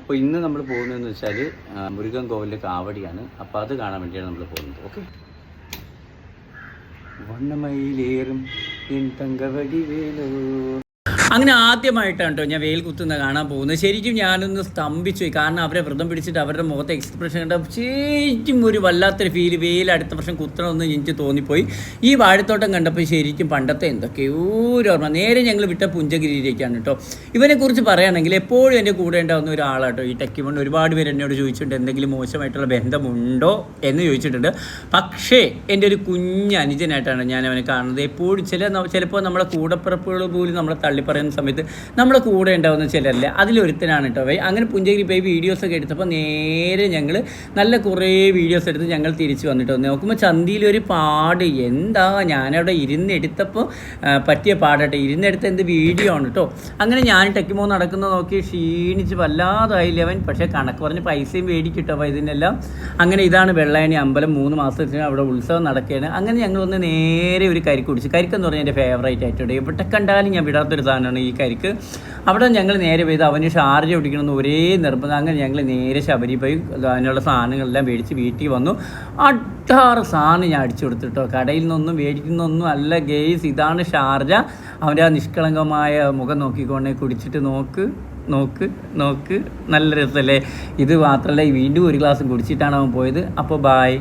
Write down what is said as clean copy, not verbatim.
അപ്പോൾ ഇന്ന് നമ്മൾ പോകുന്നതെന്ന് വെച്ചാൽ മുരുകൻ കോവിലിലെ കാവടിയാണ്. അപ്പോൾ അത് കാണാൻ വേണ്ടിയാണ് നമ്മൾ പോകുന്നത്. ഓക്കെ. വണ്ണമയിലേറും തങ്കവടി വേലോ. അങ്ങനെ ആദ്യമായിട്ടാണ് കേട്ടോ ഞാൻ വെയിൽ കുത്തുന്ന കാണാൻ പോകുന്നത്. ശരിക്കും ഞാനൊന്ന് സ്തംഭിച്ചു പോയി. കാരണം അവരെ വ്രതം പിടിച്ചിട്ട് അവരുടെ മുഖത്തെ എക്സ്പ്രഷൻ കണ്ട ശരിക്കും ഒരു വല്ലാത്തൊരു ഫീല്. വെയിൽ അടുത്ത വർഷം കുത്തണമെന്ന് എനിക്ക് തോന്നിപ്പോയി. ഈ വാഴത്തോട്ടം കണ്ടപ്പോൾ ശരിക്കും പണ്ടത്തെ എന്തൊക്കെയോ ഓർമ്മ. നേരെ ഞങ്ങൾ വിട്ട പുഞ്ചഗിരിയിലേക്കാണ് കേട്ടോ. ഇവനെക്കുറിച്ച് പറയുകയാണെങ്കിൽ എപ്പോഴും എൻ്റെ കൂടെ ഉണ്ടാകുന്ന ഒരാളാട്ടോ ഈ ടെക്കിമോണ്ട്. ഒരുപാട് പേര് എന്നോട് ചോദിച്ചിട്ടുണ്ട് എന്തെങ്കിലും മോശമായിട്ടുള്ള ബന്ധമുണ്ടോ എന്ന് ചോദിച്ചിട്ടുണ്ട്. പക്ഷേ എൻ്റെ ഒരു കുഞ്ഞ് അനുജനായിട്ടാണ് ഞാൻ അവനെ കാണുന്നത്. എപ്പോഴും ചിലപ്പോൾ നമ്മളെ കൂടപ്പിറപ്പുകൾ പോലും നമ്മളെ തള്ളിപ്പറയുന്ന സമയത്ത് നമ്മുടെ കൂടെ ഉണ്ടാവുന്ന ചിലരല്ല. അതിലൊരുത്തനാണ് കേട്ടോ. അങ്ങനെ പുഞ്ചഗിരി പോയി വീഡിയോസൊക്കെ എടുത്തപ്പോൾ നേരെ ഞങ്ങൾ നല്ല കുറേ വീഡിയോസ് എടുത്ത് ഞങ്ങൾ തിരിച്ച് വന്നിട്ട് വന്നു. നോക്കുമ്പോൾ ചന്തിയിലൊരു പാട്. എന്താ ഞാനവിടെ ഇരുന്നെടുത്തപ്പോൾ പറ്റിയ പാടട്ടെ. ഇരുന്നെടുത്ത എന്ത് വീഡിയോ ആണ് കേട്ടോ. അങ്ങനെ ഞാൻ ടെക്കിമോ നടക്കുന്നത് നോക്കി ക്ഷീണിച്ച് വല്ലാതായില്ല അവൻ. പക്ഷേ കണക്ക് പറഞ്ഞ് പൈസയും മേടിക്കിട്ടോ അപ്പോൾ ഇതിനെല്ലാം. അങ്ങനെ ഇതാണ് വെള്ളായണി അമ്പലം. 3 മാസത്തിന് അവിടെ ഉത്സവം നടക്കുകയാണ്. അങ്ങനെ ഞങ്ങൾ ഒന്ന് നേരെ ഒരു കരിക്ക് കുടിച്ചു. കരിക്കെന്ന് പറഞ്ഞാൽ എൻ്റെ ഫേവറേറ്റ് ആയിട്ടുണ്ട്. എവിടെ കണ്ടാലും ഞാൻ വിടാത്തൊരു സാധനമാണ് ഈ കരിക്ക്. അവിടെ ഞങ്ങൾ നേരെ പോയത് അവന് ഷാർജ പിടിക്കണമെന്ന് ഒരേ നിർബന്ധം. അങ്ങനെ ഞങ്ങൾ നേരെ ശബരി പോയി അതിനുള്ള സാധനങ്ങളെല്ലാം മേടിച്ച് വീട്ടിൽ വന്നു. 6 സാധനം ഞാൻ അടിച്ചു കൊടുത്തിട്ടോ. കടയിൽ നിന്നൊന്നും മേടിക്കുന്നൊന്നും അല്ല ഗെയ്സ്. ഇതാണ് ഷാർജ. അവൻ്റെ ആ നിഷ്കളങ്കമായ മുഖം നോക്കിക്കൊണ്ടേ കുടിച്ചിട്ട് നോക്ക് നോക്ക് നോക്ക്. നല്ല രസമല്ലേ. ഇത് മാത്രമല്ല വീണ്ടും ഒരു ഗ്ലാസ് കുടിച്ചിട്ടാണ് അവൻ പോയത്. അപ്പോൾ ബായ്.